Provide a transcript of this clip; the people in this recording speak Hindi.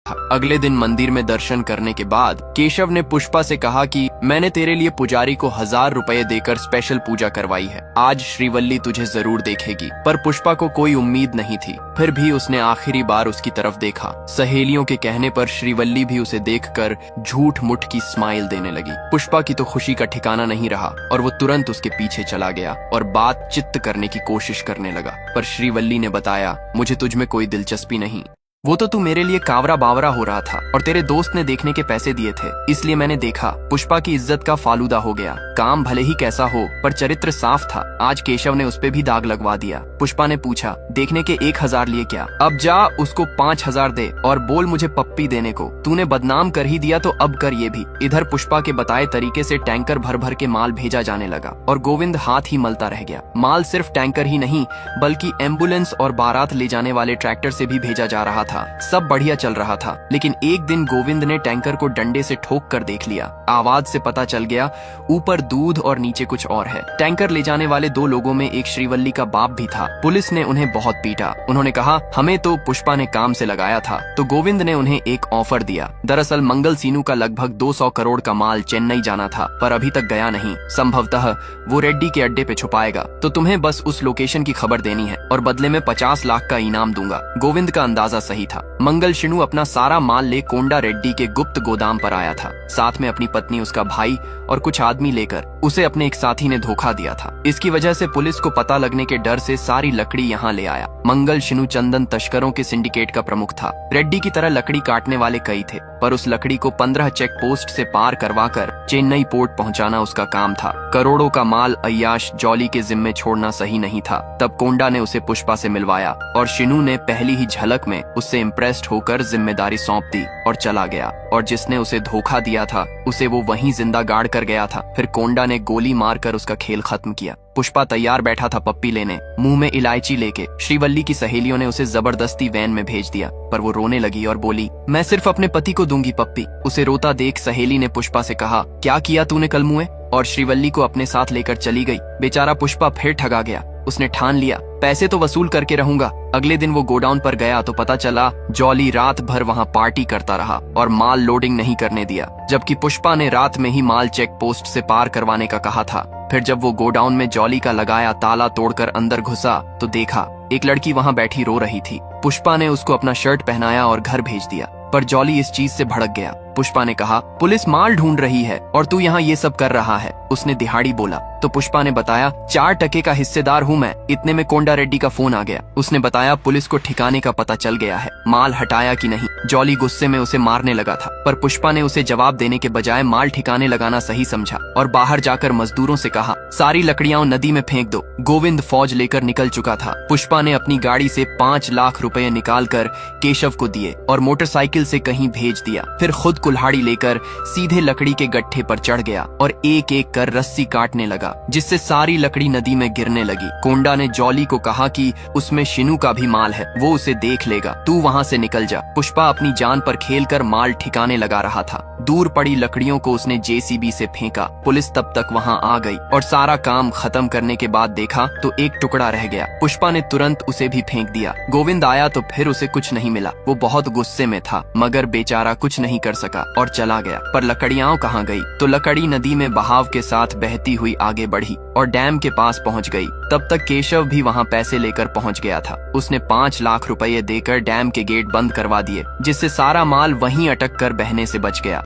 अगले दिन मंदिर में दर्शन करने के बाद केशव ने पुष्पा से कहा कि मैंने तेरे लिए पुजारी को 1000 रुपए देकर स्पेशल पूजा करवाई है। आज श्रीवल्ली तुझे जरूर देखेगी। पर पुष्पा को कोई उम्मीद नहीं थी। फिर भी उसने आखिरी बार उसकी तरफ देखा। सहेलियों के कहने पर श्रीवल्ली भी उसे देखकर झूठ मुठ की स्माइल देने लगी। पुष्पा की तो खुशी का ठिकाना नहीं रहा और वो तुरंत उसके पीछे चला गया और बातचीत करने की कोशिश करने लगा। पर श्रीवल्ली ने बताया, मुझे तुझ में कोई दिलचस्पी नहीं। वो तो तू मेरे लिए कावरा बावरा हो रहा था और तेरे दोस्त ने देखने के पैसे दिए थे, इसलिए मैंने देखा। पुष्पा की इज्जत का फालूदा हो गया। काम भले ही कैसा हो पर चरित्र साफ था। आज केशव ने उस पे भी दाग लगवा दिया। पुष्पा ने पूछा, देखने के 1000 लिए क्या? अब जा उसको 5000 दे और बोल मुझे पप्पी देने को। तूने बदनाम कर ही दिया तो अब कर ये भी। इधर पुष्पा के बताए तरीके से टैंकर भर भर के माल भेजा जाने लगा और गोविंद हाथ ही मलता रह गया। माल सिर्फ टैंकर ही नहीं बल्कि एम्बुलेंस और बारात ले जाने वाले ट्रैक्टर से भी भेजा जा रहा था। सब बढ़िया चल रहा था, लेकिन एक दिन गोविंद ने टैंकर को डंडे से ठोक कर देख लिया। आवाज से पता चल गया ऊपर दूध और नीचे कुछ और है। टैंकर ले जाने वाले 2 लोगों में एक श्रीवल्ली का बाप भी था। पुलिस ने उन्हें बहुत पीटा। उन्होंने कहा, हमें तो पुष्पा ने काम से लगाया था। तो गोविंद ने उन्हें एक ऑफर दिया। दरअसल मंगल सीनू का लगभग 200 करोड़ का माल चेन्नई जाना था पर अभी तक गया नहीं। संभवतः वो रेड्डी के अड्डे पे छुपाएगा, तो तुम्हें बस उस लोकेशन की खबर देनी है और बदले में 50 लाख का इनाम दूंगा। गोविंद का अंदाजा सही था। मंगल शिनू अपना सारा माल ले कोंडा रेड्डी के गुप्त गोदाम पर आया था। साथ में अपनी पत्नी, उसका भाई और कुछ आदमी लेकर। उसे अपने एक साथी ने धोखा दिया था। इसकी वजह से पुलिस को पता लगने के डर से सारी लकड़ी यहाँ ले आया। मंगल शिनू चंदन तस्करों के सिंडिकेट का प्रमुख था। रेड्डी की तरह लकड़ी काटने वाले कई थे, पर उस लकड़ी को 15 चेक पोस्ट से पार करवाकर चेन्नई पोर्ट पहुंचाना उसका काम था। करोड़ों का माल अय्याश जॉली के जिम्मे छोड़ना सही नहीं था। तब कोंडा ने उसे पुष्पा से मिलवाया और शिनू ने पहली ही झलक में उससे इम्प्रेस्ड होकर जिम्मेदारी सौंप दी और चला गया। और जिसने उसे धोखा दिया था उसे वो वहीं जिंदा गाड़ कर गया था। फिर कोंडा ने गोली मारकर उसका खेल खत्म किया। पुष्पा तैयार बैठा था पप्पी लेने, मुंह में इलायची लेके। श्रीवल्ली की सहेलियों ने उसे जबरदस्ती वैन में भेज दिया, पर वो रोने लगी और बोली, मैं सिर्फ अपने पति को दूंगी पप्पी। उसे रोता देख सहेली ने पुष्पा से कहा, क्या किया तूने कल मुए? और श्रीवल्ली को अपने साथ लेकर चली गई। बेचारा पुष्पा फिर ठगा गया। उसने ठान लिया, पैसे तो वसूल करके रहूंगा। अगले दिन वो गोडाउन पर गया तो पता चला जॉली रात भर वहाँ पार्टी करता रहा और माल लोडिंग नहीं करने दिया, जबकि पुष्पा ने रात में ही माल चेक पोस्ट से पार करवाने का कहा था। फिर जब वो गोडाउन में जॉली का लगाया ताला तोड़कर अंदर घुसा तो देखा एक लड़की वहाँ बैठी रो रही थी। पुष्पा ने उसको अपना शर्ट पहनाया और घर भेज दिया, पर जॉली इस चीज से भड़क गया। पुष्पा ने कहा, पुलिस माल ढूंढ रही है और तू यहाँ ये सब कर रहा है। उसने दिहाड़ी बोला तो पुष्पा ने बताया, 4% का हिस्सेदार हूँ मैं। इतने में कोंडा रेड्डी का फोन आ गया। उसने बताया पुलिस को ठिकाने का पता चल गया है, माल हटाया कि नहीं। जॉली गुस्से में उसे मारने लगा था, पर पुष्पा ने उसे जवाब देने के बजाय माल ठिकाने लगाना सही समझा और बाहर जाकर मजदूरों से कहा, सारी लकड़ियां नदी में फेंक दो। गोविंद फौज लेकर निकल चुका था। पुष्पा ने अपनी गाड़ी से 5 लाख रुपए निकाल कर केशव को दिए और मोटरसाइकिल से कहीं भेज दिया। फिर खुद कुल्हाड़ी लेकर सीधे लकड़ी के गट्ठे पर चढ़ गया और एक एक कर रस्सी काटने लगा, जिससे सारी लकड़ी नदी में गिरने लगी। कोंडा ने जॉली को कहा कि उसमें शिनू का भी माल है, वो उसे देख लेगा, तू वहाँ से निकल जा। पुष्पा अपनी जान पर खेलकर माल ठिकाने लगा रहा था। दूर पड़ी लकड़ियों को उसने जेसीबी से फेंका। पुलिस तब तक वहाँ आ गई और सारा काम खत्म करने के बाद देखा तो एक टुकड़ा रह गया। पुष्पा ने तुरंत उसे भी फेंक दिया। गोविंद आया तो फिर उसे कुछ नहीं मिला। वो बहुत गुस्से में था, मगर बेचारा कुछ नहीं कर सका और चला गया। पर लकड़ियां कहाँ गई? तो लकड़ी नदी में बहाव के साथ बहती हुई आगे बढ़ी और डैम के पास पहुँच गई। तब तक केशव भी वहाँ पैसे लेकर पहुँच गया था। उसने 5 लाख रुपए देकर डैम के गेट बंद करवा दिए, जिससे सारा माल वहीं अटक कर बहने से बच गया।